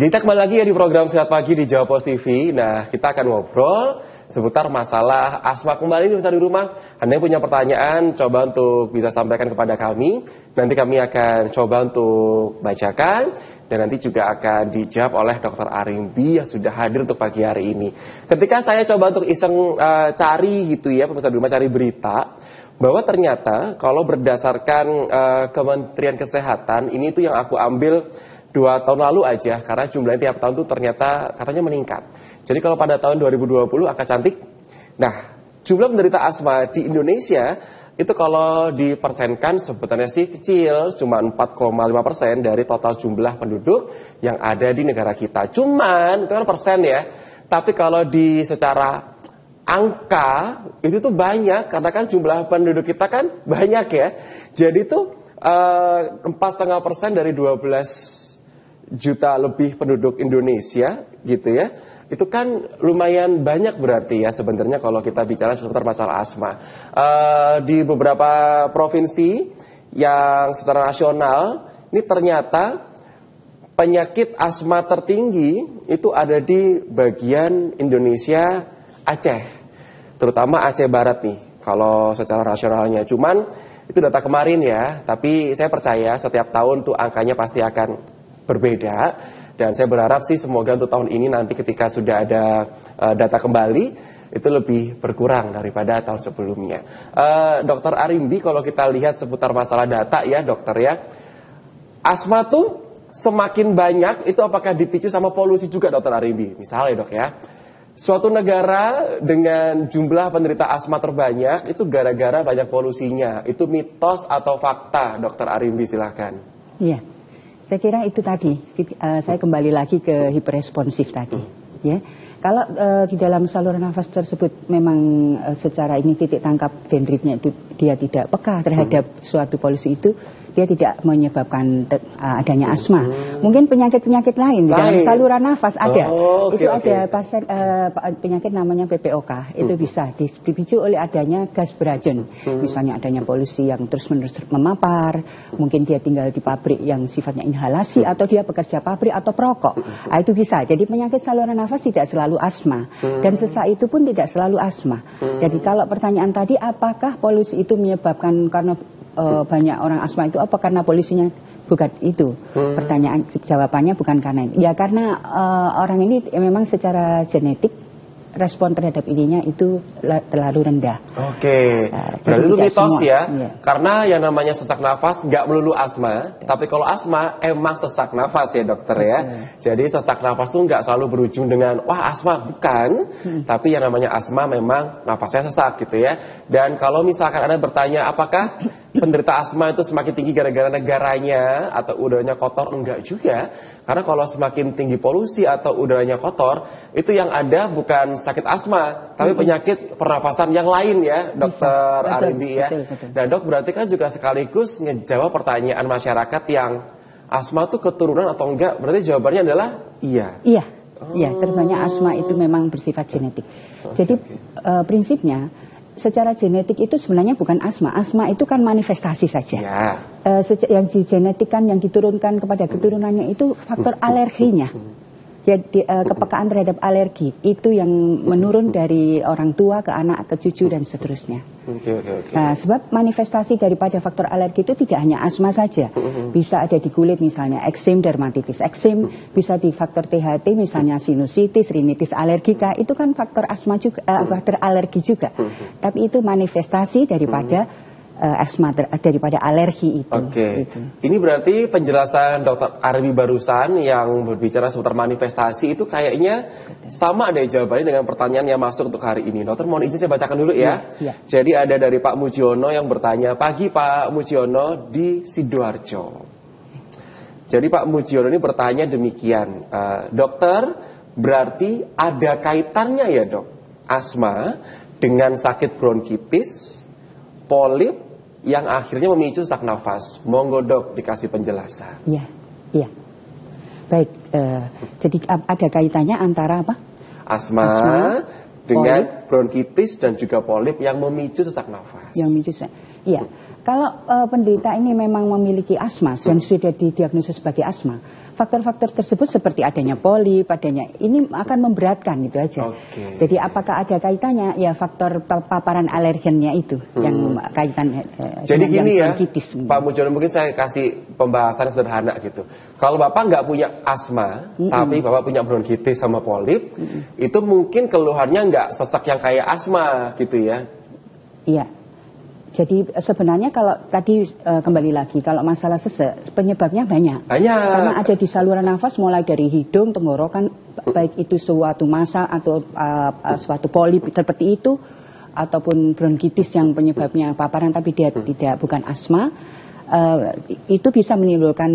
Jadi kita kembali lagi ya di program Sehat Pagi di Jawa Post TV. Nah, kita akan ngobrol seputar masalah asma kembali nih di rumah. Anda yang punya pertanyaan, coba untuk bisa sampaikan kepada kami. Nanti kami akan coba untuk bacakan dan nanti juga akan dijawab oleh Dr. Arimbi yang sudah hadir untuk pagi hari ini. Ketika saya coba untuk iseng cari gitu ya, pemirsa di rumah cari berita, bahwa ternyata kalau berdasarkan Kementerian Kesehatan, ini tuh yang aku ambil 2 tahun lalu aja, karena jumlahnya tiap tahun tuh ternyata katanya meningkat. Jadi kalau pada tahun 2020 angka cantik, nah jumlah penderita asma di Indonesia itu kalau dipersenkan sebetulnya sih kecil, cuma 4,5% dari total jumlah penduduk yang ada di negara kita. Cuman itu kan persen ya, tapi kalau di secara angka itu tuh banyak, karena kan jumlah penduduk kita kan banyak ya. Jadi tuh 4,5% dari 12 juta lebih penduduk Indonesia gitu ya, itu kan lumayan banyak berarti ya sebenarnya kalau kita bicara seputar masalah asma. Di beberapa provinsi yang secara nasional ini ternyata penyakit asma tertinggi itu ada di bagian Indonesia Aceh, terutama Aceh Barat nih kalau secara nasionalnya. Cuman itu data kemarin ya, tapi saya percaya setiap tahun tuh angkanya pasti akan berbeda, dan saya berharap sih semoga untuk tahun ini nanti ketika sudah ada data kembali itu lebih berkurang daripada tahun sebelumnya. Dokter Arimbi, kalau kita lihat seputar masalah data ya dokter ya, asma tuh semakin banyak itu apakah dipicu sama polusi juga dokter Arimbi? Misalnya dok ya, suatu negara dengan jumlah penderita asma terbanyak itu gara-gara banyak polusinya, itu mitos atau fakta dokter Arimbi, silahkan. Iya. Saya kira itu tadi, saya kembali lagi ke hiperresponsif tadi. Ya, kalau di dalam saluran nafas tersebut memang secara ini titik tangkap dendritnya itu dia tidak peka terhadap suatu polusi itu, dia tidak menyebabkan adanya asma. Mungkin penyakit-penyakit lain di dalam saluran nafas ada. Ada pasien penyakit namanya PPOK. Itu bisa dipicu oleh adanya gas beracun. Misalnya adanya polusi yang terus-menerus memapar. Mungkin dia tinggal di pabrik yang sifatnya inhalasi, atau dia bekerja pabrik atau perokok. Itu bisa. Jadi penyakit saluran nafas tidak selalu asma. Dan sesak itu pun tidak selalu asma. Jadi kalau pertanyaan tadi, apakah polusi itu menyebabkan karena banyak orang asma itu apa karena polusinya? Bukan itu. Pertanyaan jawabannya bukan karena itu. Ya karena orang ini memang secara genetik respon terhadap ininya itu terlalu rendah. Oke. Berarti itu mitos ya. Karena yang namanya sesak nafas nggak melulu asma, tapi kalau asma emang sesak nafas ya dokter ya. Jadi sesak nafas tuh nggak selalu berujung dengan wah asma, bukan. Tapi yang namanya asma memang nafasnya sesak gitu ya. Dan kalau misalkan Anda bertanya apakah penderita asma itu semakin tinggi gara-gara negaranya atau udaranya kotor, enggak juga. Karena kalau semakin tinggi polusi atau udaranya kotor, itu yang ada bukan sakit asma, tapi penyakit pernafasan yang lain ya, dokter Arimbi ya. Nah dok, berarti kan juga sekaligus ngejawab pertanyaan masyarakat yang asma itu keturunan atau enggak, berarti jawabannya adalah iya. Iya, iya, terbanyak asma itu memang bersifat genetik. Jadi prinsipnya secara genetik itu sebenarnya bukan asma. Asma itu kan manifestasi saja. Ya. Yang digenetikkan, yang diturunkan kepada keturunannya itu faktor alerginya. Ya, kepekaan terhadap alergi itu yang menurun dari orang tua ke anak, ke cucu dan seterusnya. Nah, sebab manifestasi daripada faktor alergi itu tidak hanya asma saja. Bisa ada di kulit misalnya eksem, dermatitis eksem, bisa di faktor THT misalnya sinusitis, rinitis alergika, itu kan faktor asma juga, faktor alergi juga. Tapi itu manifestasi daripada asma daripada alergi itu. Oke. Ini berarti penjelasan dokter Arimbi barusan yang berbicara seputar manifestasi itu kayaknya sama deh jawabannya dengan pertanyaan yang masuk untuk hari ini. Dokter mohon izin saya bacakan dulu ya. Jadi ada dari Pak Mujiono yang bertanya, pagi Pak Mujiono di Sidoarjo. Jadi Pak Mujiono ini bertanya demikian, dokter berarti ada kaitannya ya dok asma dengan sakit bronkitis, polip yang akhirnya memicu sesak nafas? Monggo dok dikasih penjelasan. Iya, iya. Baik, jadi ada kaitannya antara apa? Asma dengan bronkitis dan juga polip yang memicu sesak nafas. Yang memicu sesak. Iya. Kalau penderita ini memang memiliki asma dan sudah didiagnosis sebagai asma, faktor-faktor tersebut seperti adanya polip, adanya ini akan memberatkan gitu aja. Jadi apakah ada kaitannya? Ya faktor paparan alergennya itu yang kaitan. Jadi gini ya, Pak Mujono, mungkin saya kasih pembahasan sederhana gitu. Kalau Bapak nggak punya asma, tapi Bapak punya bronkitis sama polip, itu mungkin keluhannya nggak sesak yang kayak asma gitu ya? Iya. Jadi sebenarnya kalau tadi kembali lagi, kalau masalah sesek penyebabnya banyak. Karena ada di saluran nafas mulai dari hidung, tenggorokan, baik itu suatu massa atau suatu polip seperti itu, ataupun bronkitis yang penyebabnya paparan tapi dia bukan asma. Itu bisa menimbulkan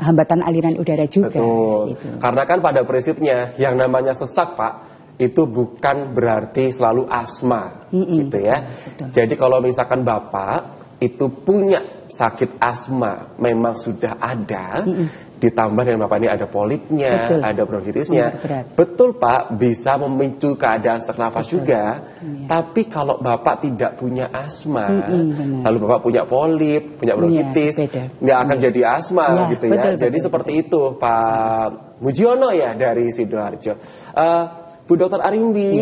hambatan aliran udara juga. Betul. Gitu. Karena kan pada prinsipnya yang namanya sesak, Pak, itu bukan berarti selalu asma, gitu ya. Betul. Jadi kalau misalkan Bapak itu punya sakit asma, memang sudah ada, ditambah dengan Bapak ini ada polipnya, ada bronkitisnya, betul Pak, bisa memicu keadaan sesak nafas juga. Tapi kalau Bapak tidak punya asma, lalu Bapak punya polip, punya bronkitis, nggak akan jadi asma, gitu ya. Jadi seperti itu, Pak Mujiono ya dari Sidoarjo. Bu Dokter Arimbi,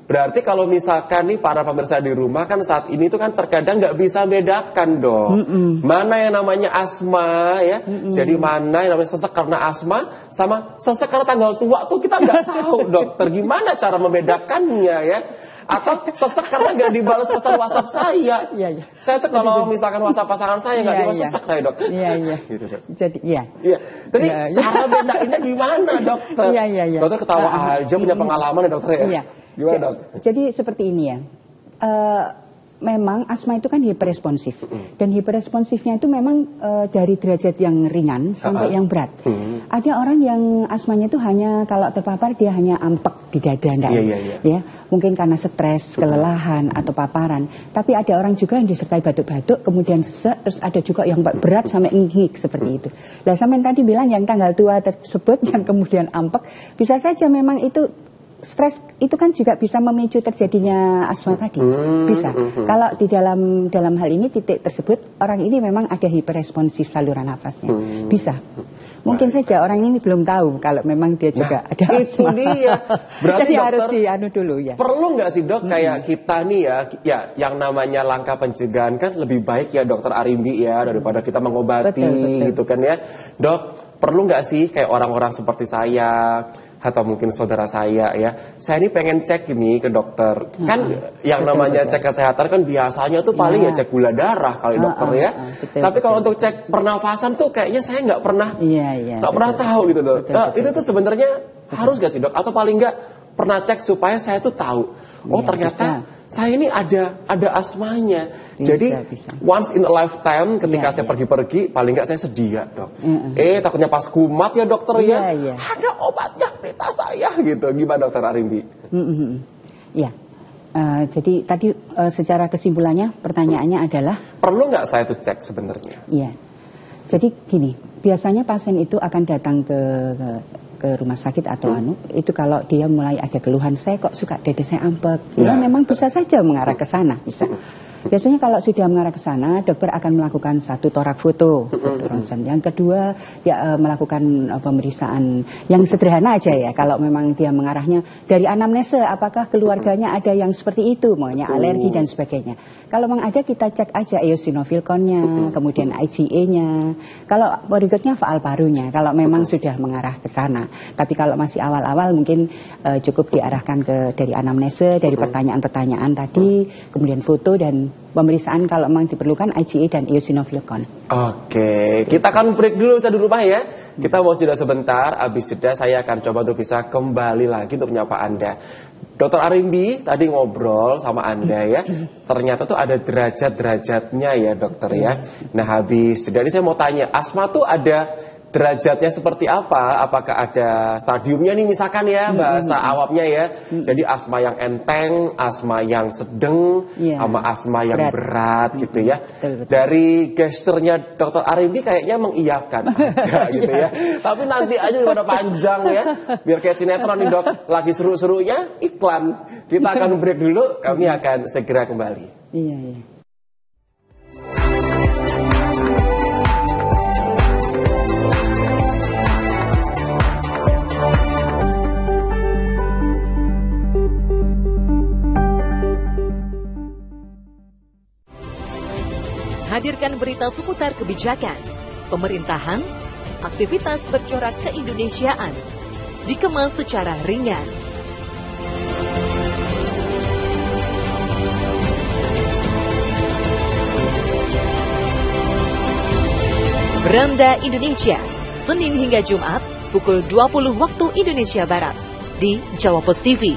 berarti kalau misalkan nih para pemirsa di rumah kan saat ini tuh kan terkadang nggak bisa bedakan dong, mana yang namanya asma ya, jadi mana yang namanya sesak karena asma sama sesak karena tanggal tua tuh kita nggak tahu dokter, gimana cara membedakannya ya? Atau sesak karena nggak dibalas pesan WhatsApp saya. Saya tuh kalau misalkan WhatsApp pasangan saya nggak dibalas sesak saya dok. Gitu, dok. Jadi cara bedainnya gimana dokter? Dokter ketawa aja punya pengalaman ya dokter ya. Gimana dok? Jadi seperti ini ya. Memang asma itu kan hiperresponsif, dan hiperresponsifnya itu memang dari derajat yang ringan sampai yang berat. Ada orang yang asmanya itu hanya kalau terpapar dia hanya ampek di dada, ya mungkin karena stres, kelelahan atau paparan. Tapi ada orang juga yang disertai batuk-batuk, kemudian sesak, terus ada juga yang berat sampai ngik seperti itu. Lah sampean tadi bilang yang tanggal tua tersebut yang kemudian ampek, bisa saja memang itu stres itu kan juga bisa memicu terjadinya asma tadi, bisa. Kalau di dalam hal ini titik tersebut orang ini memang ada hiperresponsif saluran nafasnya, bisa. Mungkin saja orang ini belum tahu kalau memang dia juga ada asma. Itu dia. Berarti jadi dokter, harus dianu dulu ya. Perlu nggak sih dok kayak kita nih ya yang namanya langkah pencegahan kan lebih baik ya dokter Arimbi ya daripada kita mengobati gitu kan ya. Dok, perlu nggak sih kayak orang-orang seperti saya atau mungkin saudara saya ya, saya ini pengen cek ini ke dokter. Kan yang namanya cek kesehatan kan biasanya tuh paling ya cek gula darah kali dokter ya. Tapi kalau untuk cek pernafasan tuh kayaknya saya nggak pernah pernah tahu gitu dok. Itu tuh sebenarnya harus gak sih dok? Atau paling nggak pernah cek supaya saya tuh tahu, oh ternyata saya ini ada asmanya. Jadi once in a lifetime ketika saya pergi-pergi paling nggak saya sedia dok. Takutnya pas kumat ya dokter ya. Ada obatnya di tas saya gitu. Gimana dokter Arimbi? Jadi tadi secara kesimpulannya pertanyaannya adalah perlu nggak saya tuh cek sebenarnya? Jadi gini, biasanya pasien itu akan datang ke rumah sakit atau itu kalau dia mulai ada keluhan, saya kok suka dada saya ampek, memang bisa saja mengarah ke sana, bisa. Biasanya kalau sudah mengarah ke sana, dokter akan melakukan satu torak foto, ronsen. Yang kedua, ya melakukan pemeriksaan yang sederhana aja ya. Kalau memang dia mengarahnya dari anamnese, apakah keluarganya ada yang seperti itu, maunya alergi dan sebagainya. Kalau memang ada, kita cek aja eosinophil-count-nya, kemudian IgA-nya. Kalau berikutnya faal parunya, kalau memang sudah mengarah ke sana. Tapi kalau masih awal-awal mungkin cukup diarahkan dari anamnese, dari pertanyaan-pertanyaan tadi, kemudian foto dan pemeriksaan kalau memang diperlukan IgA dan eosinophil count. Oke, kita akan break dulu bisa di rumah ya. Kita mau jeda sebentar, habis jeda saya akan coba untuk bisa kembali lagi untuk menyapa Anda. Dokter Arimbi tadi ngobrol sama Anda ya. Ternyata tuh ada derajat-derajatnya ya dokter ya. Nah habis jeda ini saya mau tanya, asma tuh ada derajatnya seperti apa? Apakah ada stadiumnya nih misalkan ya bahasa awamnya ya. Jadi asma yang enteng, asma yang sedang, sama asma yang berat gitu ya. Dari gesturnya Dokter Arimbi kayaknya mengiyakan ada gitu ya. Tapi nanti aja pada panjang ya. Biar kayak sinetron nih dok, lagi seru-serunya iklan. Kita akan break dulu, kami akan segera kembali. menghadirkan berita seputar kebijakan, pemerintahan, aktivitas bercorak keindonesiaan, dikemas secara ringan. Beranda Indonesia, Senin hingga Jumat, pukul 20 waktu Indonesia Barat, di Jawa Post TV.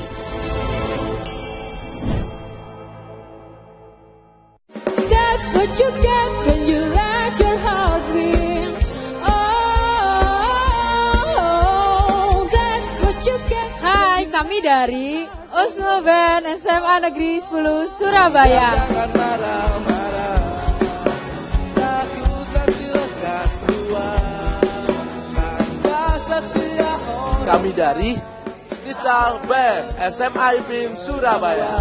That's what you get when you let your heart win. Oh, that's what you get. Hai, kami dari Oslo Band SMA Negeri 10 Surabaya. Kami dari Crystal Band SMA IPIN Surabaya.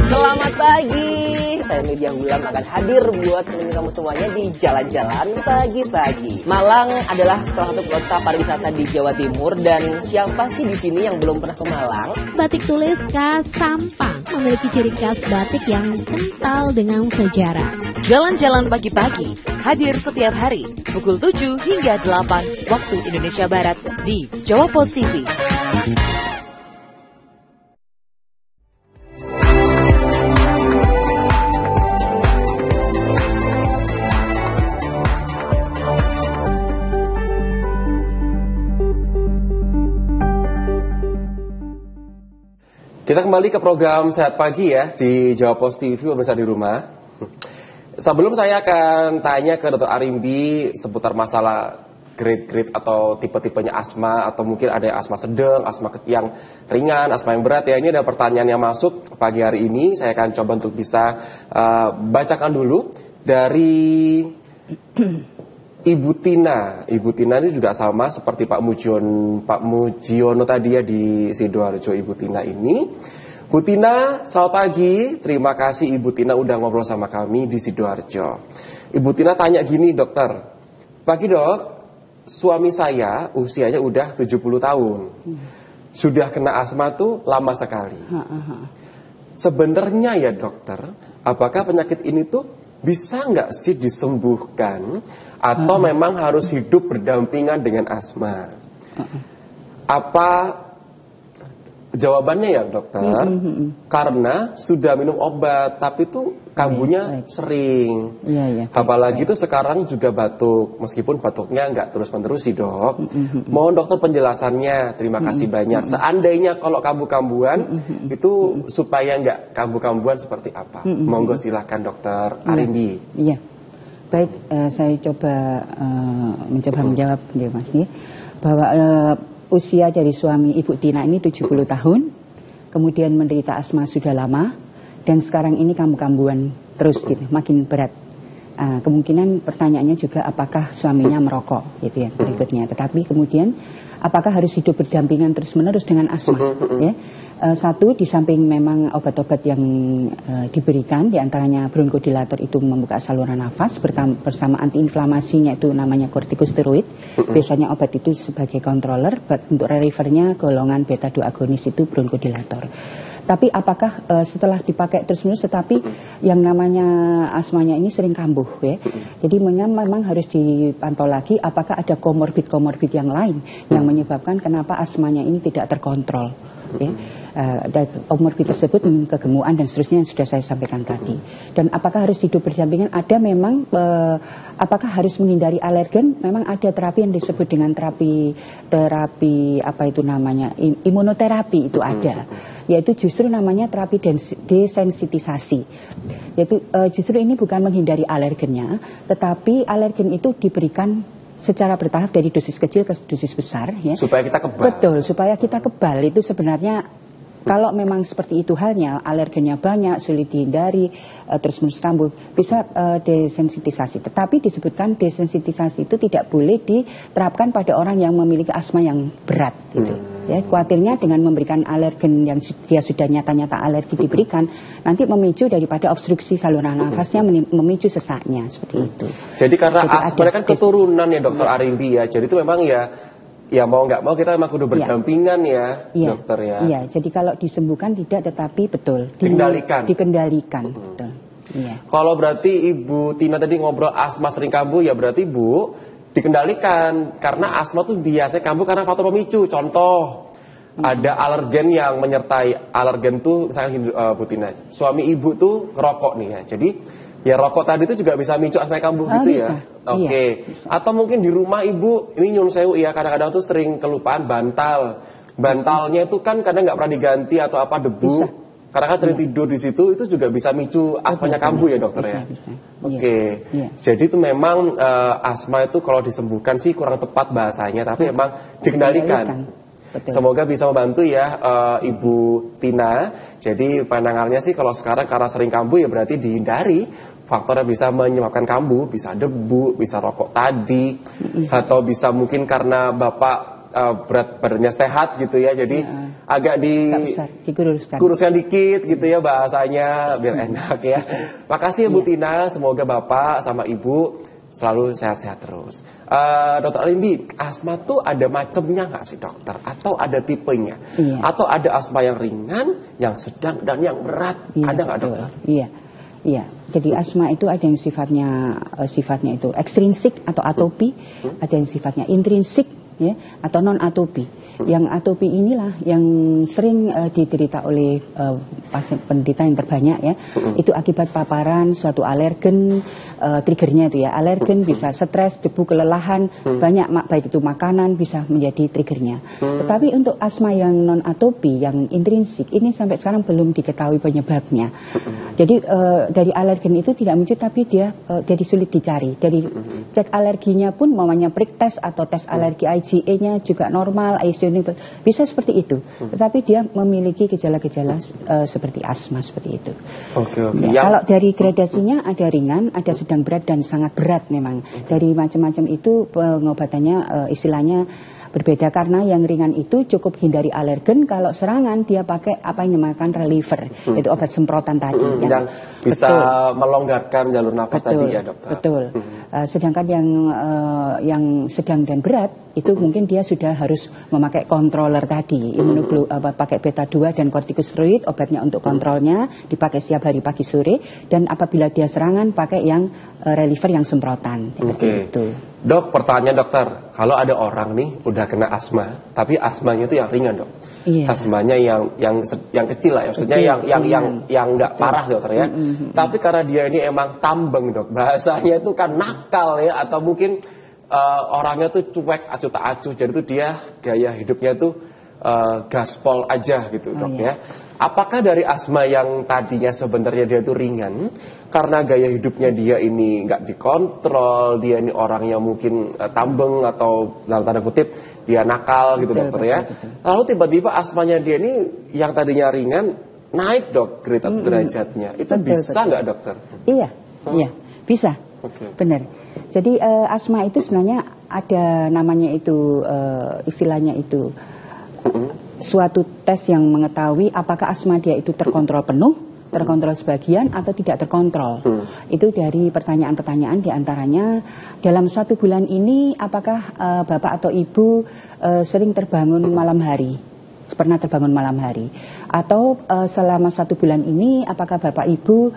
Selamat pagi, saya Media Hulam akan hadir buat menemani kamu semuanya di Jalan-Jalan Pagi-Pagi. Malang adalah salah satu kota pariwisata di Jawa Timur, dan siapa sih di sini yang belum pernah ke Malang? Batik tulis khas Sampang memiliki ciri khas batik yang kental dengan sejarah. Jalan-jalan pagi-pagi hadir setiap hari pukul 7 hingga 8 waktu Indonesia Barat di Jawa Post TV. Kita kembali ke program Sehat Pagi ya di Jawa Post TV, pemirsa di rumah. Sebelum saya akan tanya ke Dr. Arimbi seputar masalah grade atau tipe-tipenya asma, atau mungkin ada yang asma sedang, asma yang ringan, asma yang berat ya. Ini ada pertanyaan yang masuk pagi hari ini. Saya akan coba untuk bisa bacakan dulu dari Ibu Tina. Ibu Tina ini juga sama seperti Pak Mujiono tadi ya di Sidoarjo. Ibu Tina ini, Bu Tina, selamat pagi. Terima kasih Ibu Tina udah ngobrol sama kami di Sidoarjo. Ibu Tina tanya gini, dokter. Pagi dok, suami saya usianya udah 70 tahun. Sudah kena asma tuh lama sekali. Sebenarnya ya dokter, apakah penyakit ini tuh bisa nggak sih disembuhkan, atau memang harus hidup berdampingan dengan asma? Apa jawabannya ya dokter? Karena sudah minum obat, tapi tuh kambuhnya sering. Apalagi tuh sekarang juga batuk, meskipun batuknya nggak terus-menerus sih dok. Mohon dokter penjelasannya, terima kasih banyak. Seandainya kalau kambuh-kambuhan itu supaya nggak kambuh-kambuhan seperti apa? Monggo silahkan dokter Arimbi. Iya, baik, saya coba menjawab ya Mas ya, bahwa usia dari suami Ibu Tina ini 70 tahun, kemudian menderita asma sudah lama, dan sekarang ini kambuh-kambuhan terus gitu, makin berat. Kemungkinan pertanyaannya juga apakah suaminya merokok gitu ya berikutnya. Tetapi kemudian apakah harus hidup berdampingan terus-menerus dengan asma? Ya. Satu, di samping memang obat-obat yang diberikan, diantaranya bronkodilator itu membuka saluran nafas bersama antiinflamasinya itu namanya kortikosteroid. Biasanya obat itu sebagai controller, untuk revernya golongan beta-2 agonis itu bronkodilator. Tapi apakah setelah dipakai terus-menerus, tetapi yang namanya asmanya ini sering kambuh ya. Jadi memang harus dipantau lagi apakah ada komorbid yang lain yang menyebabkan kenapa asmanya ini tidak terkontrol ya. Komorbid tersebut kegemukan dan seterusnya yang sudah saya sampaikan tadi. Dan apakah harus hidup berdampingan? Ada memang apakah harus menghindari alergen? Memang ada terapi yang disebut dengan terapi apa itu namanya, imunoterapi itu ada. Yaitu justru namanya terapi desensitisasi. Yaitu justru ini bukan menghindari alergennya, tetapi alergen itu diberikan secara bertahap dari dosis kecil ke dosis besar ya. Supaya kita kebal. Betul, supaya kita kebal. Itu sebenarnya kalau memang seperti itu halnya, alergennya banyak, sulit dihindari, terus-menerus kambuh, bisa desensitisasi. Tetapi disebutkan desensitisasi itu tidak boleh diterapkan pada orang yang memiliki asma yang berat gitu. Ya, khawatirnya dengan memberikan alergen yang dia sudah nyata-nyata alergi diberikan, nanti memicu daripada obstruksi saluran nafasnya, memicu sesaknya seperti itu. Jadi karena Jadi asma kan keturunan ya dokter Arimbi ya. Jadi itu memang ya ya mau nggak mau kita memang kudu berdampingan ya, dokter ya. Iya, jadi kalau disembuhkan tidak, tetapi betul dikendalikan. Betul. Iya. Kalau berarti Ibu Tina tadi ngobrol asma sering kambuh, ya berarti Bu dikendalikan, karena asma tuh biasanya kambuh karena faktor pemicu. Contoh, ada alergen yang menyertai. Alergen tuh misalkan Bu Tina, suami Ibu tuh ngerokok nih ya, jadi ya rokok tadi itu juga bisa micu asma kambuh gitu bisa. Ya. Oke. Atau mungkin di rumah Ibu, ini nyun sewu ya, kadang-kadang tuh sering kelupaan bantal. Bantalnya itu kan kadang nggak pernah diganti atau apa, debu. Karena kan sering tidur di situ, itu juga bisa micu asmanya kambuh ya dokter ya. Oke. Jadi itu memang asma itu kalau disembuhkan sih kurang tepat bahasanya, tapi memang dikendalikan. Betul. Semoga bisa membantu ya Ibu Tina. Jadi pandangannya sih kalau sekarang karena sering kambuh ya berarti dihindari. Faktornya bisa menyebabkan kambuh, bisa debu, bisa rokok tadi, atau bisa mungkin karena Bapak berat badannya sehat gitu ya, jadi agak dikuruskan dikit gitu ya bahasanya biar enak ya. Makasih ya Bu Tina, semoga Bapak sama Ibu selalu sehat-sehat terus. Dokter Alimbi, asma tuh ada macamnya nggak sih dokter? Atau ada tipenya? Atau ada asma yang ringan, yang sedang, dan yang berat? Ada nggak dokter? Iya, jadi asma itu ada yang sifatnya itu ekstrinsik atau atopi, ada yang sifatnya intrinsik ya, atau non atopi. Yang atopi inilah yang sering diderita oleh pasien penderita yang terbanyak ya. Itu akibat paparan suatu alergen, triggernya itu ya, alergen bisa stres, debu, kelelahan, banyak baik itu makanan bisa menjadi triggernya. Tetapi untuk asma yang non atopi, yang intrinsik, ini sampai sekarang belum diketahui penyebabnya. Jadi dari alergen itu tidak muncul, tapi dia jadi sulit dicari. Dari cek alerginya pun, mamanya prick test atau tes alergi IgE-nya juga normal, bisa seperti itu. Tetapi dia memiliki gejala-gejala seperti asma seperti itu. Ya, kalau dari gradasinya ada ringan, ada sedang berat, dan sangat berat memang. Dari macam-macam itu pengobatannya istilahnya berbeda, karena yang ringan itu cukup hindari alergen. Kalau serangan dia pakai apa yang dinamakan reliever, itu obat semprotan tadi yang bisa melonggarkan jalur nafas tadi ya dokter. Betul. Sedangkan yang sedang dan berat itu mungkin dia sudah harus memakai controller tadi, pakai beta 2 dan kortikosteroid, obatnya untuk kontrolnya dipakai setiap hari pagi sore, dan apabila dia serangan pakai yang reliever yang semprotan. Itu. Dok, pertanyaan dokter, kalau ada orang nih udah kena asma, tapi asmanya itu yang ringan dok, asmanya yang kecil lah, maksudnya yang nggak parah dokter ya, tapi karena dia ini emang tambeng dok, bahasanya itu kan nakal ya, atau mungkin orangnya tuh cuek, acuh tak acuh, jadi tuh dia gaya hidupnya tuh gaspol aja gitu dok ya. Apakah dari asma yang tadinya sebenarnya dia itu ringan, karena gaya hidupnya dia ini nggak dikontrol, dia ini orangnya mungkin tambeng atau dalam tanda kutip dia nakal gitu dokter ya. Lalu tiba-tiba asmanya dia ini yang tadinya ringan naik dok derajatnya, itu bisa nggak dokter? Iya, bisa, benar. Jadi asma itu sebenarnya ada namanya itu istilahnya itu suatu tes yang mengetahui apakah asma dia itu terkontrol penuh, terkontrol sebagian, atau tidak terkontrol. Itu dari pertanyaan-pertanyaan, diantaranya dalam 1 bulan ini apakah bapak atau ibu sering terbangun malam hari, pernah terbangun malam hari, atau selama 1 bulan ini apakah bapak ibu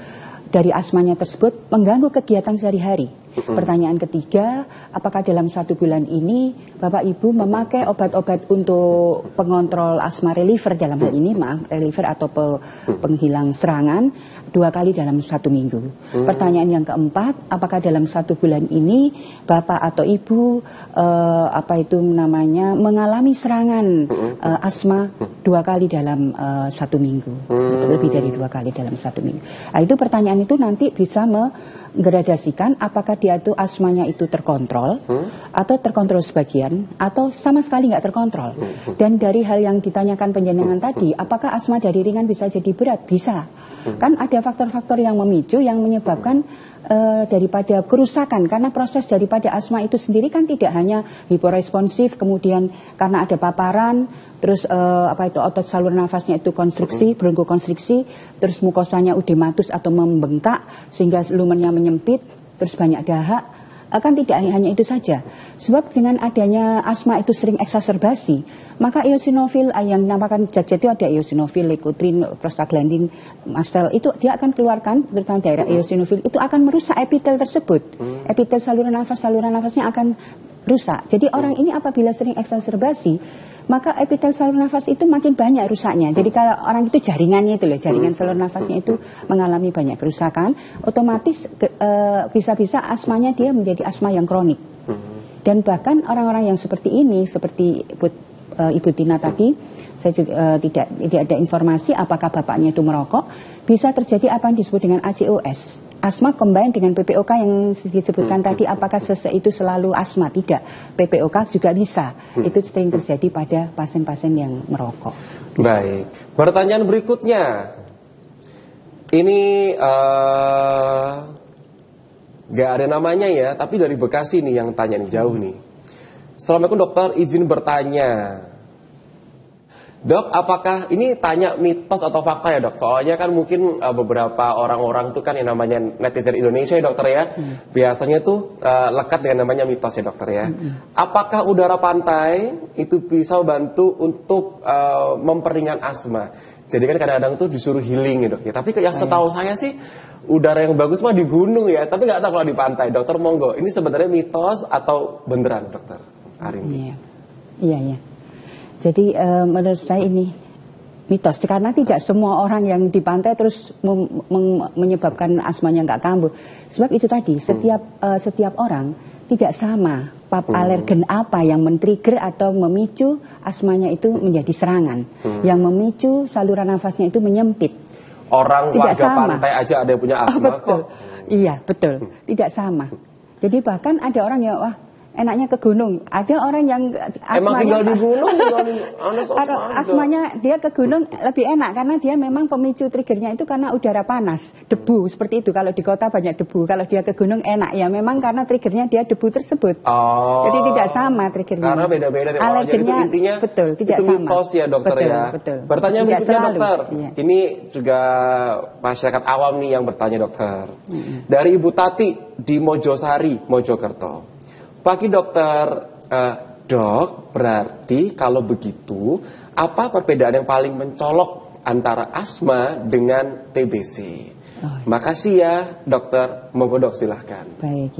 dari asmanya tersebut mengganggu kegiatan sehari-hari. Pertanyaan ketiga, apakah dalam 1 bulan ini Bapak Ibu memakai obat-obat untuk pengontrol asma reliever, dalam hal ini reliever atau penghilang serangan 2 kali dalam 1 minggu. Pertanyaan yang keempat, apakah dalam 1 bulan ini Bapak atau Ibu mengalami serangan asma 2 kali dalam 1 minggu, lebih dari 2 kali dalam 1 minggu. Nah, itu pertanyaan itu nanti bisa gradasikan apakah dia itu asmanya itu terkontrol atau terkontrol sebagian atau sama sekali nggak terkontrol. Dan dari hal yang ditanyakan penjenengan tadi, apakah asma dari ringan bisa jadi berat? Bisa. Kan ada faktor-faktor yang memicu, yang menyebabkan daripada kerusakan, karena proses daripada asma itu sendiri kan tidak hanya hiporesponsif, kemudian karena ada paparan, terus otot saluran nafasnya itu konstriksi, bronkokonstriksi, terus mukosanya udematus atau membengkak sehingga lumennya menyempit, terus banyak dahak. Kan tidak hanya itu saja. Sebab dengan adanya asma itu sering eksaserbasi, maka eosinofil yang dinamakan zat-zat itu ada eosinofil, leukotriene, prostaglandin, mastel, itu dia akan keluarkan terutama daerah eosinofil itu akan merusak epitel tersebut. Epitel saluran nafasnya akan rusak. Jadi orang ini apabila sering eksaserbasi, maka epitel saluran nafas itu makin banyak rusaknya. Jadi kalau orang itu jaringannya itu loh, jaringan saluran nafasnya itu mengalami banyak kerusakan, otomatis bisa-bisa asmanya dia menjadi asma yang kronik. Dan bahkan orang-orang yang seperti ini, seperti Ibu Tina tadi, saya juga tidak ada informasi apakah bapaknya itu merokok, bisa terjadi apa yang disebut dengan ACOS. Asma combine dengan PPOK yang disebutkan tadi, apakah itu selalu asma? Tidak, PPOK juga bisa. Itu sering terjadi pada pasien-pasien yang merokok. Baik, pertanyaan berikutnya. Ini gak ada namanya ya, tapi dari Bekasi nih yang tanya nih, jauh nih. Assalamualaikum dokter, izin bertanya. Dok, apakah ini tanya mitos atau fakta ya dok? Soalnya kan mungkin beberapa orang-orang itu kan yang namanya netizen Indonesia ya dokter ya, biasanya tuh lekat dengan namanya mitos ya dokter ya. Apakah udara pantai itu bisa bantu untuk memperingan asma? Jadi kan kadang-kadang tuh disuruh healing ya dok ya. Tapi yang setahu saya sih udara yang bagus mah di gunung ya, tapi nggak tahu kalau di pantai. Dokter monggo, ini sebenarnya mitos atau beneran dokter Arimbi? Iya. Jadi menurut saya ini mitos, karena tidak semua orang yang di pantai terus menyebabkan asmanya nggak kambuh. Sebab itu tadi setiap orang tidak sama alergen apa yang men-trigger atau memicu asmanya itu menjadi serangan, yang memicu saluran nafasnya itu menyempit. Orang tidak warga sama. Pantai aja ada yang punya asma betul. Iya betul, tidak sama. Jadi bahkan ada orang yang enaknya ke gunung. Ada orang yang asmanya emang tinggal di gunung, asmanya dia ke gunung lebih enak karena dia memang pemicu triggernya itu karena udara panas, debu seperti itu. Kalau di kota banyak debu, kalau dia ke gunung enak ya memang karena triggernya dia debu tersebut. Jadi tidak sama triggernya. Karena beda-beda ya. Alergennya itu intinya betul, tidak itu sama. mitos ya dokter betul, ya. Betul. Pertanyaan berikutnya dokter. Iya. Ini juga masyarakat awam nih yang bertanya dokter. Dari Ibu Tati di Mojosari, Mojokerto. Pagi dokter, dok, berarti kalau begitu, apa perbedaan yang paling mencolok antara asma dengan TBC? Makasih ya dokter, monggo dok silahkan. Baik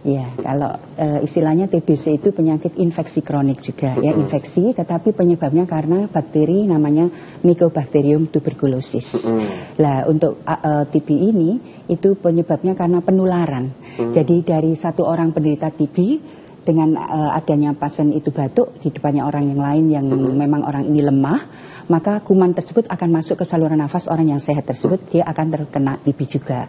ya, kalau istilahnya TBC itu penyakit infeksi kronik juga ya, infeksi, tetapi penyebabnya karena bakteri namanya Mycobacterium tuberculosis. Lah untuk TB ini itu penyebabnya karena penularan. Jadi dari satu orang penderita TB dengan adanya pasien itu batuk di depannya orang yang lain yang memang orang ini lemah, maka kuman tersebut akan masuk ke saluran nafas orang yang sehat tersebut, dia akan terkena TB juga.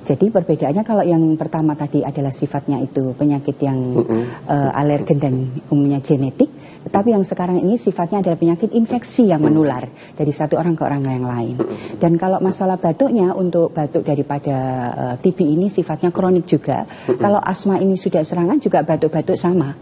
Jadi perbedaannya kalau yang pertama tadi adalah sifatnya itu penyakit yang alergen dan umumnya genetik, tetapi yang sekarang ini sifatnya adalah penyakit infeksi yang menular dari satu orang ke orang yang lain. Dan kalau masalah batuknya, untuk batuk daripada TB ini sifatnya kronik juga. Kalau asma ini sudah serangan juga batuk-batuk sama.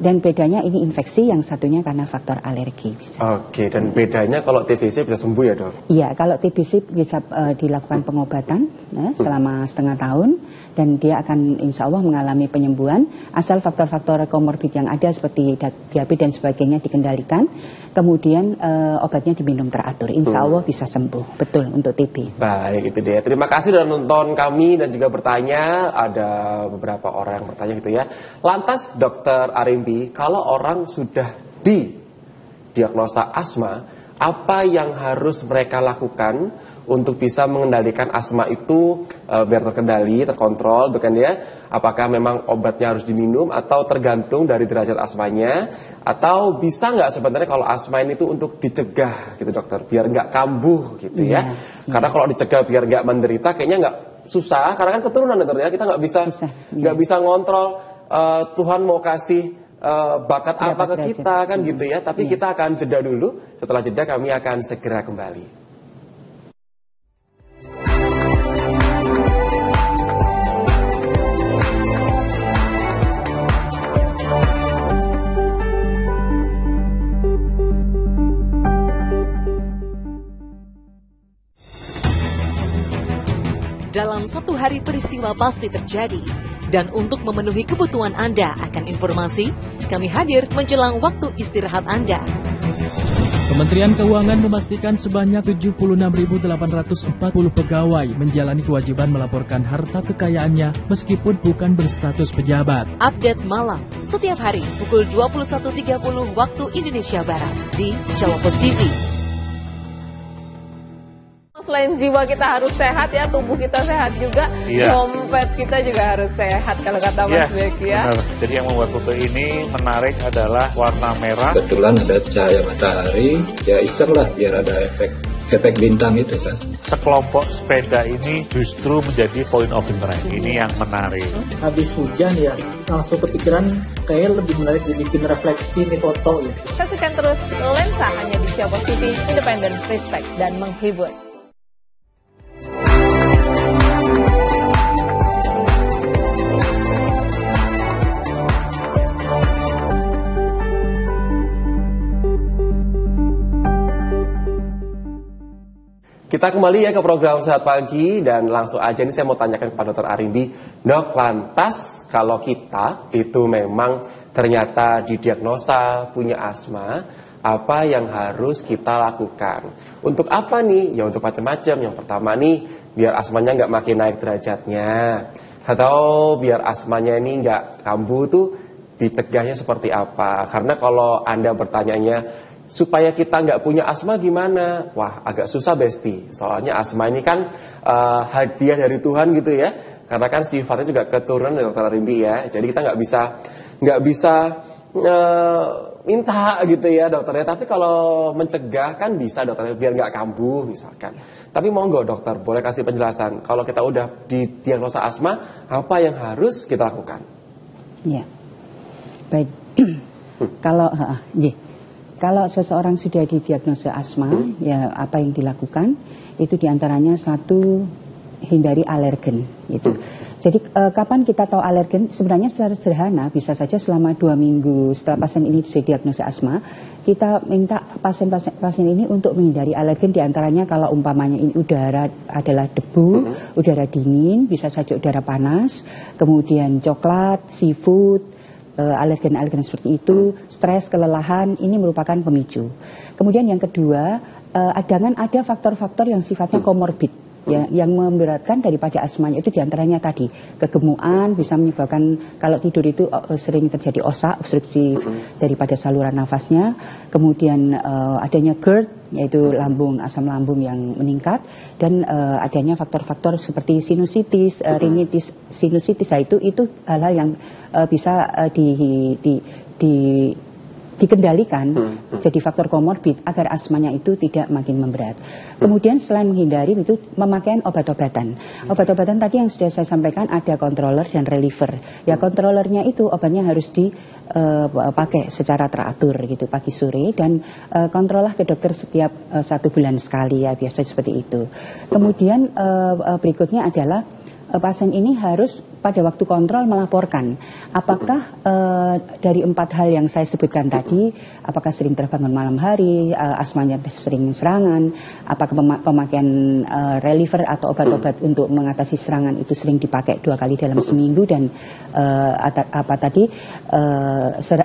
Dan bedanya ini infeksi, yang satunya karena faktor alergi bisa. Oke, dan bedanya kalau TBC bisa sembuh ya dok? Iya, kalau TBC bisa dilakukan pengobatan selama setengah tahun, dan dia akan insya Allah mengalami penyembuhan asal faktor-faktor komorbid yang ada seperti diabetes dan sebagainya dikendalikan, kemudian obatnya diminum teratur, insya Allah bisa sembuh. Betul untuk TB. Baik, itu dia. Terima kasih sudah nonton kami dan juga bertanya. Ada beberapa orang yang bertanya gitu ya. Lantas dokter Arimbi, kalau orang sudah didiagnosa asma, apa yang harus mereka lakukan untuk bisa mengendalikan asma itu biar terkendali, terkontrol, bukan ya? Apakah memang obatnya harus diminum atau tergantung dari derajat asmanya? Atau bisa nggak sebenarnya kalau asma ini tuh untuk dicegah gitu dokter, biar nggak kambuh gitu ya? Karena kalau dicegah biar nggak menderita kayaknya nggak susah, karena kan keturunan dokter ya, kita nggak bisa ngontrol Tuhan mau kasih bakat apa ke kita kan gitu ya. Tapi kita akan jeda dulu. Setelah jeda kami akan segera kembali. Dalam satu hari peristiwa pasti terjadi. Dan untuk memenuhi kebutuhan Anda akan informasi, kami hadir menjelang waktu istirahat Anda. Kementerian Keuangan memastikan sebanyak 76.840 pegawai menjalani kewajiban melaporkan harta kekayaannya meskipun bukan berstatus pejabat. Update malam setiap hari pukul 21.30 waktu Indonesia Barat di Jawa Pos TV. Selain jiwa kita harus sehat ya, tubuh kita sehat juga, dompet kita juga harus sehat kalau kata Mas Beki ya. Benar. Jadi yang membuat foto ini menarik adalah warna merah. Kebetulan ada cahaya matahari, ya iseng lah biar ada efek bintang itu kan. Sekelompok sepeda ini justru menjadi point of interest. Ini yang menarik. Habis hujan ya langsung kepikiran kayak lebih menarik dibikin refleksi nih foto ya. Saksikan terus Lensa hanya di Jawa Pos TV, independen, respect dan menghibur. Kita kembali ya ke program Sehat Pagi dan langsung aja nih saya mau tanyakan kepada Dr. Arimbi. Dok, lantas kalau kita itu memang ternyata didiagnosa punya asma, apa yang harus kita lakukan? Untuk apa nih? Ya untuk macam-macam. Yang pertama nih, biar asmanya nggak makin naik derajatnya. Atau biar asmanya ini nggak kambuh tuh dicegahnya seperti apa? Karena kalau Anda bertanyanya, supaya kita nggak punya asma gimana? Wah, agak susah Besti. Soalnya asma ini kan hadiah dari Tuhan gitu ya. Karena kan sifatnya juga keturunan dari Dr. Arimbi ya. Jadi kita nggak bisa minta gitu ya dokternya. Tapi kalau mencegah kan bisa dokternya biar nggak kambuh misalkan. Tapi monggo dokter, boleh kasih penjelasan. Kalau kita udah didiagnosa asma, apa yang harus kita lakukan? Ya, baik. Kalau seseorang sudah didiagnosa asma, ya apa yang dilakukan? Itu diantaranya satu, hindari alergen. Itu. Jadi kapan kita tahu alergen? Sebenarnya secara sederhana, bisa saja selama 2 minggu setelah pasien ini sudah diagnosa asma, kita minta pasien ini untuk menghindari alergen. Diantaranya kalau umpamanya ini udara adalah debu, udara dingin, bisa saja udara panas, kemudian coklat, seafood, alergen-alergen seperti itu, stres, kelelahan, ini merupakan pemicu. Kemudian yang kedua, ada faktor-faktor yang sifatnya komorbid, ya, yang memberatkan daripada asmanya. Itu diantaranya tadi, kegemukan bisa menyebabkan kalau tidur itu sering terjadi osak, obstruksi daripada saluran nafasnya. Kemudian adanya GERD, yaitu asam lambung yang meningkat, dan adanya faktor-faktor seperti sinusitis, rinitis, sinusitis. Itu hal-hal yang bisa dikendalikan jadi faktor komorbid agar asmanya itu tidak makin memberat. Kemudian selain menghindari itu pemakaian obat-obatan. Obat-obatan tadi yang sudah saya sampaikan ada controller dan reliever. Ya controllernya itu obatnya harus dipakai secara teratur gitu pagi sore, dan kontrollah ke dokter setiap 1 bulan sekali ya, biasa seperti itu. Kemudian berikutnya adalah pasien ini harus pada waktu kontrol melaporkan apakah dari 4 hal yang saya sebutkan tadi, apakah sering terbangun malam hari, asmanya sering serangan, apakah pemakaian reliever atau obat-obat untuk mengatasi serangan itu sering dipakai 2 kali dalam seminggu, dan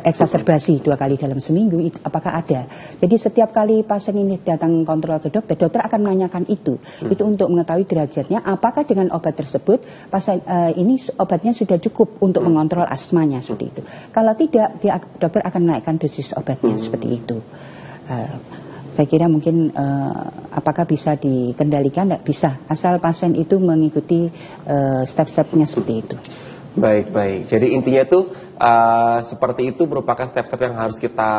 eksaserbasi 2 kali dalam seminggu, apakah ada. Jadi setiap kali pasien ini datang kontrol ke dokter akan menanyakan itu untuk mengetahui derajatnya, apakah dengan obat tersebut pasien ini obatnya sudah cukup untuk mengontrol asmanya seperti itu. Kalau tidak, dokter akan menaikkan dosis obatnya seperti itu. Saya kira mungkin apakah bisa dikendalikan? Tidak bisa, asal pasien itu mengikuti step-stepnya seperti itu. Baik. Jadi intinya tuh seperti itu merupakan step-step yang harus kita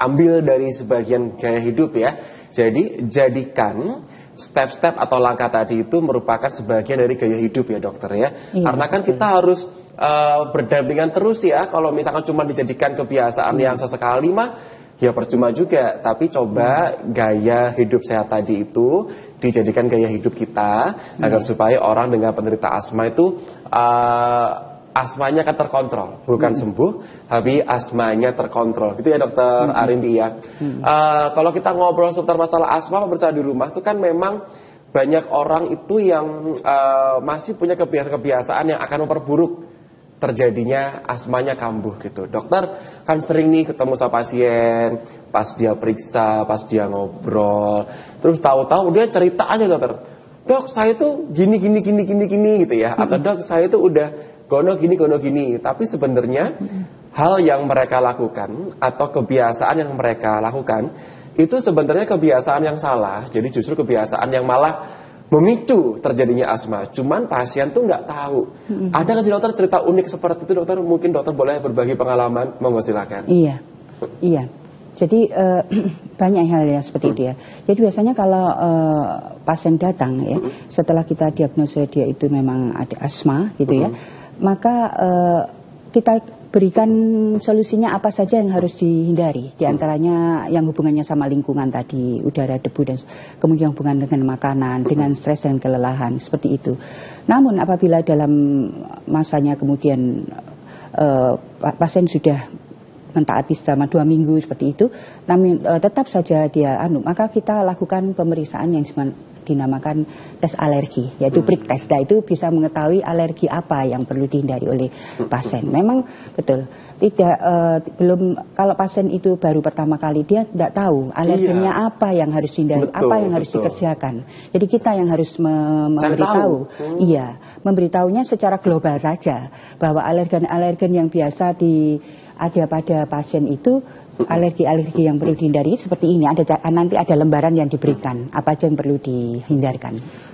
ambil dari sebagian gaya hidup ya. Jadi jadikan step-step atau langkah tadi itu merupakan sebagian dari gaya hidup ya dokter ya. Karena kan kita harus berdampingan terus ya. Kalau misalkan cuma dijadikan kebiasaan yang sesekali mah ya percuma juga. Tapi coba gaya hidup sehat tadi itu dijadikan gaya hidup kita agar supaya orang dengan penderita asma itu asmanya kan terkontrol, bukan sembuh, tapi asmanya terkontrol. Gitu ya dokter Arimbi ya. Kalau kita ngobrol seputar masalah asma pemirsa di rumah itu kan memang banyak orang itu yang masih punya kebiasaan yang akan memperburuk terjadinya asmanya kambuh gitu. Dokter kan sering nih ketemu sama pasien, pas dia periksa, pas dia ngobrol, terus tahu-tahu dia cerita aja dokter, dok saya tuh gini gitu ya, atau dok saya tuh udah gono gini, tapi sebenarnya hal yang mereka lakukan atau kebiasaan yang mereka lakukan itu sebenarnya kebiasaan yang salah. Jadi justru kebiasaan yang malah memicu terjadinya asma. Cuman pasien tuh nggak tahu. Ada nggak sih dokter cerita unik seperti itu dokter? Mungkin dokter boleh berbagi pengalaman, monggo silakan. Iya. Jadi banyak hal ya seperti itu ya. Jadi biasanya kalau pasien datang ya, setelah kita diagnosa dia itu memang ada asma gitu ya, maka kita berikan solusinya apa saja yang harus dihindari. Di antaranya yang hubungannya sama lingkungan tadi, udara, debu, dan kemudian hubungan dengan makanan, dengan stres dan kelelahan, seperti itu. Namun apabila dalam masanya kemudian pasien sudah mentaati selama 2 minggu seperti itu, namun tetap saja dia maka kita lakukan pemeriksaan yang dinamakan tes alergi, yaitu prick test. Nah, itu bisa mengetahui alergi apa yang perlu dihindari oleh pasien. Memang betul belum, kalau pasien itu baru pertama kali dia tidak tahu alergennya apa yang harus dihindari, apa yang harus dikerjakan. Jadi kita yang harus memberitahu, memberitahunya secara global saja bahwa alergen yang biasa ada pada pasien itu, alergi-alergi yang perlu dihindari seperti ini. Nanti ada lembaran yang diberikan apa aja yang perlu dihindarkan.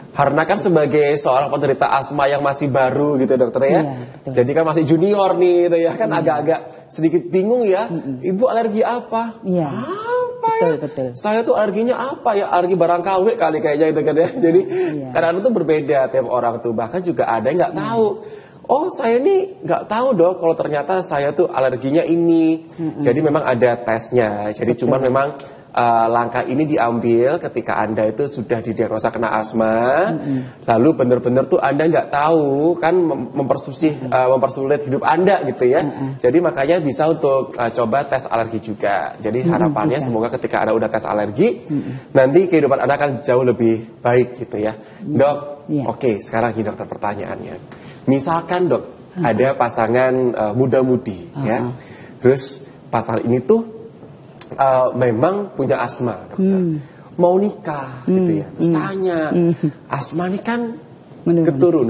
Karena kan sebagai seorang penderita asma yang masih baru gitu dokter ya, jadi kan masih junior nih gitu ya, kan agak-agak sedikit bingung ya, ibu alergi apa? Betul. Saya tuh alerginya apa ya? Alergi barang KW kali kayaknya itu kan ya. Jadi kadang-kadang tuh berbeda tiap orang tuh, bahkan juga ada yang nggak tahu. Oh saya ini nggak tahu dok, kalau ternyata saya tuh alerginya ini. Jadi memang ada tesnya. Jadi cuman memang langkah ini diambil ketika Anda itu sudah didiagnosa kena asma. Lalu benar-benar tuh Anda nggak tahu kan, mempersulit hidup Anda gitu ya. Jadi makanya bisa untuk coba tes alergi juga. Jadi harapannya semoga ketika Anda udah tes alergi, nanti kehidupan Anda akan jauh lebih baik gitu ya. Dok, oke, sekarang gini dokter pertanyaannya. Misalkan dok, ada pasangan muda-mudi ya, terus pasangan ini tuh memang punya asma dokter, mau nikah gitu ya, terus tanya, asma ini kan menurun,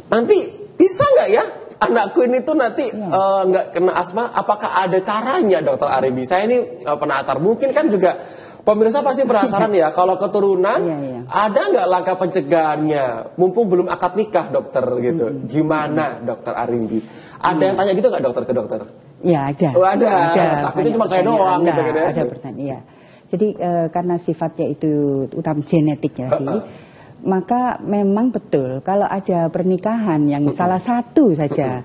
nanti bisa nggak ya anakku ini tuh nanti nggak kena asma? Apakah ada caranya dokter Arimbi? Saya ini penasaran, mungkin kan juga pemirsa pasti penasaran ya, kalau keturunan ada nggak langkah pencegahannya? Mumpung belum akad nikah dokter gitu, gimana dokter Arimbi? Ada yang tanya gitu nggak dokter ke dokter? Ya ada. Oh, ada. Takutnya cuma saya doang gitu kan ya. Ada pertanyaan. Ya. Jadi karena sifatnya itu utama genetiknya sih, maka memang betul kalau ada pernikahan yang salah satu saja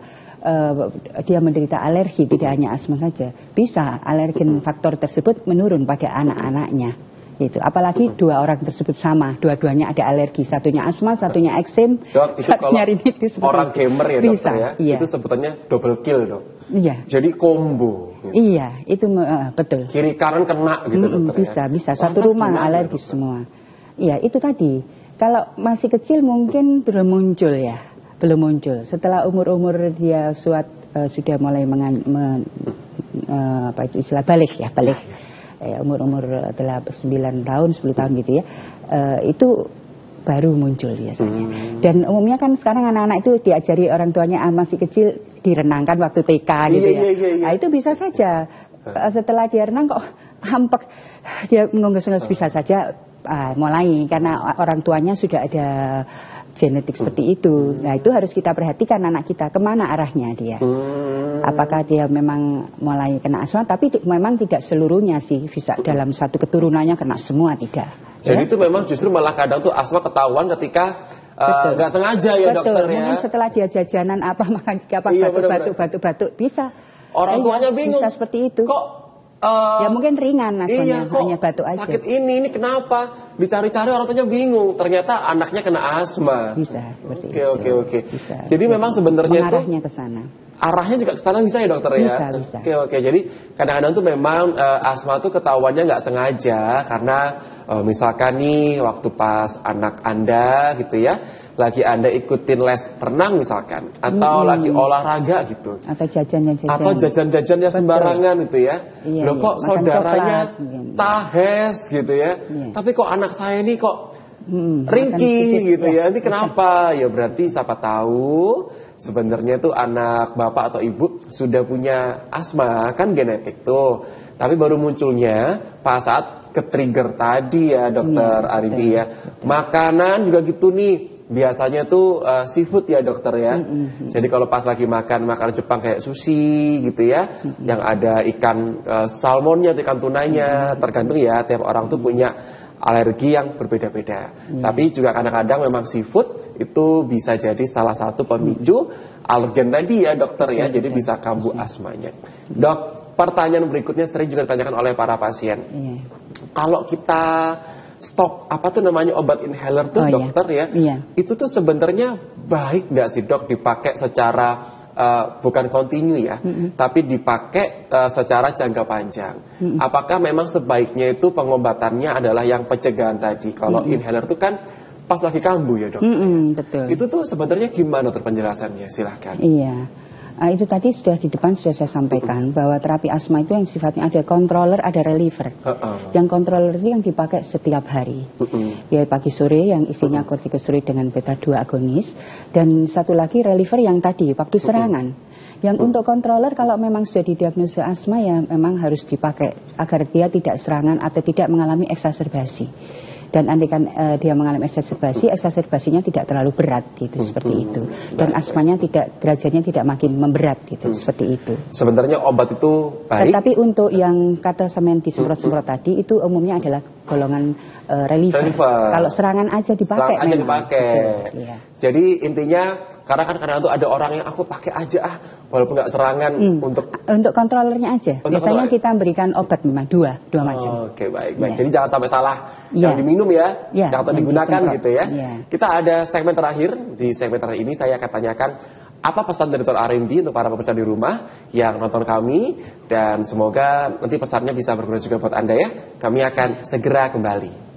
dia menderita alergi, tidak hanya asma saja, bisa alergen faktor tersebut menurun pada anak-anaknya. Itu apalagi dua orang tersebut sama, dua-duanya ada alergi, satunya asma, satunya eksem, satunya rinitis. Orang gamer ya dokter ya, itu sebutannya double kill dok. Iya. Jadi combo. Iya, itu betul. Kiri kanan kena gitu dokter. Bisa satu rumah alergi semua. Iya, itu tadi. Kalau masih kecil mungkin belum muncul ya. Belum muncul. Setelah umur-umur dia sudah mulai balik. Umur-umur 9 tahun, 10 tahun gitu ya. Itu baru muncul biasanya. Dan umumnya kan sekarang anak-anak itu diajari orang tuanya masih kecil direnangkan waktu TK gitu ya. Nah, itu bisa saja. Setelah dia renang kok hampek, dia menggongos-gongos, bisa saja mulai karena orang tuanya sudah ada genetik seperti itu. Nah, itu harus kita perhatikan anak kita kemana arahnya dia. Apakah dia memang mulai kena asma, tapi memang tidak seluruhnya sih, bisa dalam satu keturunannya kena semua, tidak. Jadi itu memang justru malah kadang tuh asma ketahuan ketika nggak sengaja ya dokter ya. Mungkin setelah dia jajanan makan batuk-batuk bisa. Orang tuanya bingung. Bisa seperti itu. Kok ya mungkin ringan asmanya, hanya batuk aja. Sakit ini kenapa? Dicari-cari orang tuanya bingung. Ternyata anaknya kena asma. Bisa seperti itu. Oke. Jadi memang sebenarnya mengarahnya ke sana. arahnya juga ke sana bisa ya dokter ya? Bisa. Oke. Jadi kadang-kadang tuh memang asma tuh ketahuannya nggak sengaja karena misalkan nih waktu pas anak Anda gitu ya, lagi Anda ikutin les renang misalkan, atau lagi olahraga gitu. Atau jajan-jajan. Atau jajan-jajannya sembarangan gitu ya. Loh kok saudaranya tahes gitu ya. Tapi kok anak saya ini kok ringkih gitu ya. Nanti kenapa? Ya berarti siapa tahu sebenarnya tuh anak bapak atau ibu sudah punya asma, kan genetik tuh. Tapi baru munculnya pas saat ke-trigger tadi ya dokter Arinti ya. Makanan juga gitu nih. Biasanya tuh seafood ya dokter ya. Jadi kalau pas lagi makan makanan Jepang kayak sushi gitu ya, yang ada ikan salmonnya, ikan tunanya, tergantung ya tiap orang tuh punya alergi yang berbeda-beda. Tapi juga kadang-kadang memang seafood itu bisa jadi salah satu pemicu alergen tadi ya dokter ya. Jadi bisa kambuh asmanya. Dok, pertanyaan berikutnya sering juga ditanyakan oleh para pasien. Kalau kita stok apa tuh namanya obat inhaler tuh dokter ya, itu tuh sebenarnya baik nggak sih dok dipakai secara bukan kontinu ya, tapi dipakai secara jangka panjang. Apakah memang sebaiknya itu pengobatannya adalah yang pencegahan tadi? Kalau inhaler itu kan pas lagi kambuh ya dok. Betul. Itu tuh sebenarnya gimana dokter penjelasannya? Silahkan. Iya. Itu tadi sudah di depan sudah saya sampaikan bahwa terapi asma itu yang sifatnya ada controller, ada reliever. Yang controller itu yang dipakai setiap hari. Ya pagi sore yang isinya kortikosteroid dengan beta 2 agonis, dan satu lagi reliever yang tadi waktu serangan. Yang untuk controller kalau memang sudah didiagnosa asma ya memang harus dipakai agar dia tidak serangan atau tidak mengalami eksaserbasi. Dan andaikan dia mengalami eksaserbasinya tidak terlalu berat gitu, seperti itu. Dan asmanya tidak, derajatnya tidak makin memberat gitu, seperti itu. Sebenarnya obat itu baik. Tetapi untuk yang kata semen disemprot-semprot tadi itu umumnya adalah golongan reliever. Kalau serangan aja dipakai. Serangan aja dipakai. Iya. Jadi intinya karena kan kadang tuh ada orang yang aku pakai aja walaupun nggak serangan untuk kontrolernya aja. Biasanya kita berikan obat memang dua macam. Oke, baik. Jadi jangan sampai salah yang diminum ya, yang atau digunakan gitu ya. Kita ada segmen terakhir. Di segmen terakhir ini saya akan tanyakan apa pesan dari Dr. Arimbi untuk para pemirsa di rumah yang nonton kami, dan semoga nanti pesannya bisa berguna juga buat Anda ya. Kami akan segera kembali.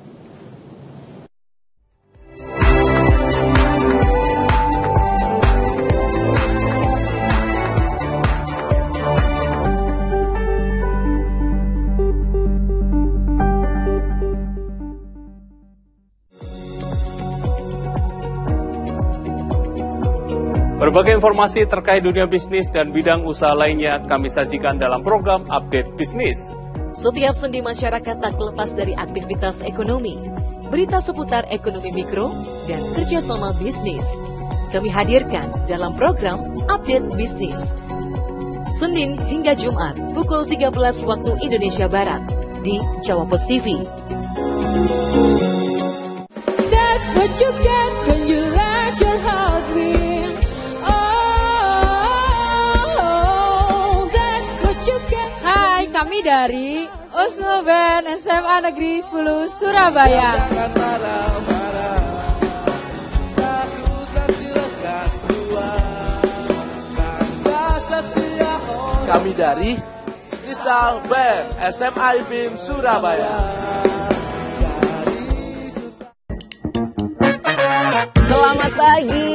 Berbagai informasi terkait dunia bisnis dan bidang usaha lainnya kami sajikan dalam program Update Bisnis. Setiap sendi masyarakat tak lepas dari aktivitas ekonomi, berita seputar ekonomi mikro, dan kerjasama bisnis. Kami hadirkan dalam program Update Bisnis. Senin hingga Jumat, pukul 13 waktu Indonesia Barat, di Jawa Pos TV. That's what you get when you let your heart win. Kami dari Oslo Band SMA Negeri 10 Surabaya. Kami dari Crystal Band SMA IPIN Surabaya. Selamat pagi,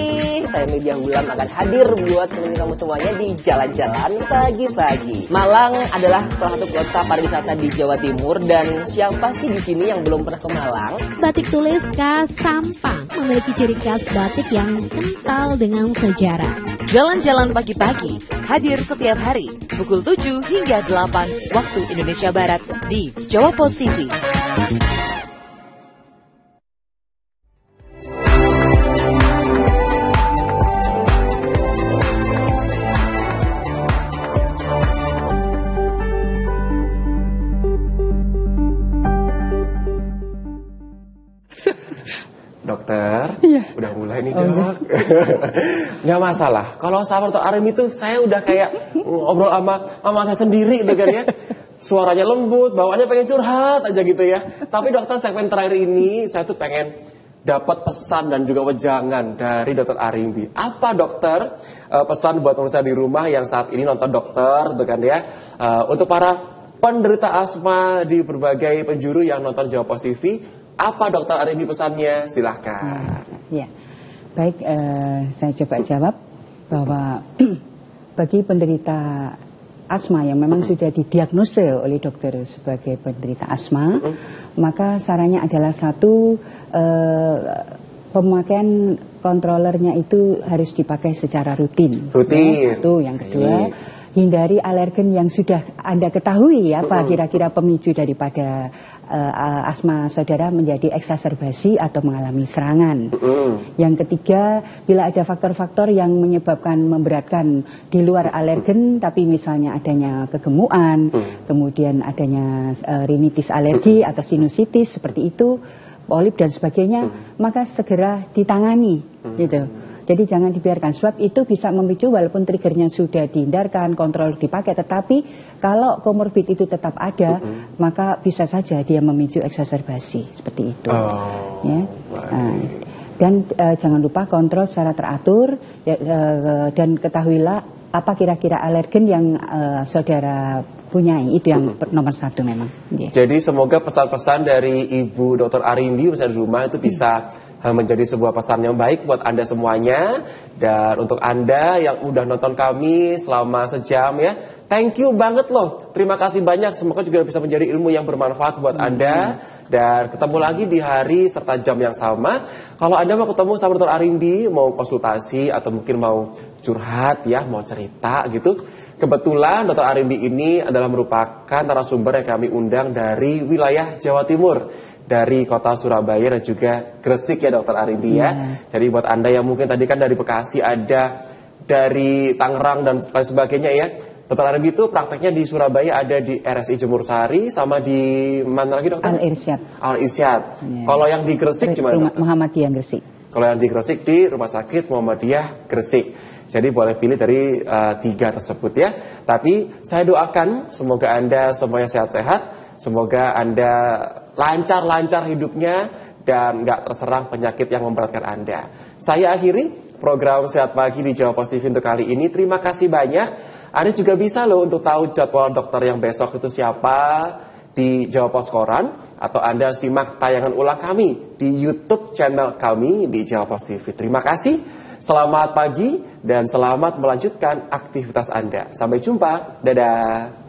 saya Media Hulam akan hadir buat menemani kamu semuanya di Jalan-Jalan Pagi-Pagi. Malang adalah salah satu kota pariwisata di Jawa Timur, dan siapa sih di sini yang belum pernah ke Malang? Batik tulis khas Sampang memiliki ciri khas batik yang kental dengan sejarah. Jalan-Jalan Pagi-Pagi hadir setiap hari pukul 7 hingga 8 waktu Indonesia Barat di Jawa Pos TV. Dokter, udah mulai nih dok. Nggak masalah. Kalau sama Dr. Arim itu saya udah kayak ngobrol sama saya sendiri gitu kan ya. Suaranya lembut, bawaannya pengen curhat aja gitu ya. Tapi dokter, segmen terakhir ini saya tuh pengen dapat pesan dan juga wejangan dari Dr. Arimbi. Apa dokter pesan buat pemirsa di rumah yang saat ini nonton dokter, gitu kan ya, untuk para penderita asma di berbagai penjuru yang nonton Jawa Pos TV, apa Dr. Arimbi pesannya? Silahkan. Ya, baik, saya coba jawab bahwa bagi penderita asma yang memang sudah didiagnosa oleh dokter sebagai penderita asma, maka sarannya adalah satu, pemakaian controllernya itu harus dipakai secara rutin. Ya, itu yang kedua, hindari alergen yang sudah Anda ketahui ya, apa kira-kira pemicu daripada asma saudara menjadi eksaserbasi atau mengalami serangan. Yang ketiga, bila ada faktor-faktor yang menyebabkan memberatkan di luar alergen, tapi misalnya adanya kegemukan, kemudian adanya rinitis alergi atau sinusitis seperti itu, polip dan sebagainya, maka segera ditangani, gitu. Jadi jangan dibiarkan, sebab itu bisa memicu walaupun triggernya sudah dihindarkan, kontrol dipakai, tetapi kalau komorbid itu tetap ada, maka bisa saja dia memicu eksaserbasi seperti itu. Ya. Dan jangan lupa kontrol secara teratur, dan ketahuilah apa kira-kira alergen yang saudara punyai, itu yang nomor satu memang. Jadi semoga pesan-pesan dari Ibu Dr. Arimbi di rumah itu bisa menjadi sebuah pesan yang baik buat Anda semuanya. Dan untuk Anda yang udah nonton kami selama sejam ya, thank you banget loh. Terima kasih banyak, semoga juga bisa menjadi ilmu yang bermanfaat buat Anda. Dan ketemu lagi di hari serta jam yang sama. Kalau Anda mau ketemu sama Dr. Arimbi, mau konsultasi atau mungkin mau curhat ya, mau cerita gitu, kebetulan Dr. Arimbi ini adalah merupakan narasumber yang kami undang dari wilayah Jawa Timur, dari kota Surabaya dan juga Gresik ya Dr. Arimbi ya. Jadi buat Anda yang mungkin tadi kan dari Bekasi, ada dari Tangerang dan lain sebagainya ya, Dr. Arimbi itu prakteknya di Surabaya ada di RSI Jemur Sari, sama di mana lagi dokter? Al-Irsyad. Al-Irsyad. Kalau yang di Gresik gimana? Muhammadiyah Gresik. Kalau yang di Gresik di Rumah Sakit Muhammadiyah Gresik. Jadi boleh pilih dari 3 tersebut ya. Tapi saya doakan semoga Anda semuanya sehat-sehat, semoga Anda lancar-lancar hidupnya dan nggak terserang penyakit yang memberatkan Anda. Saya akhiri program Sehat Pagi di Jawa Pos TV untuk kali ini. Terima kasih banyak. Anda juga bisa loh untuk tahu jadwal dokter yang besok itu siapa di Jawa Pos Koran, atau Anda simak tayangan ulang kami di YouTube channel kami di Jawa Pos TV. Terima kasih. Selamat pagi dan selamat melanjutkan aktivitas Anda. Sampai jumpa. Dadah.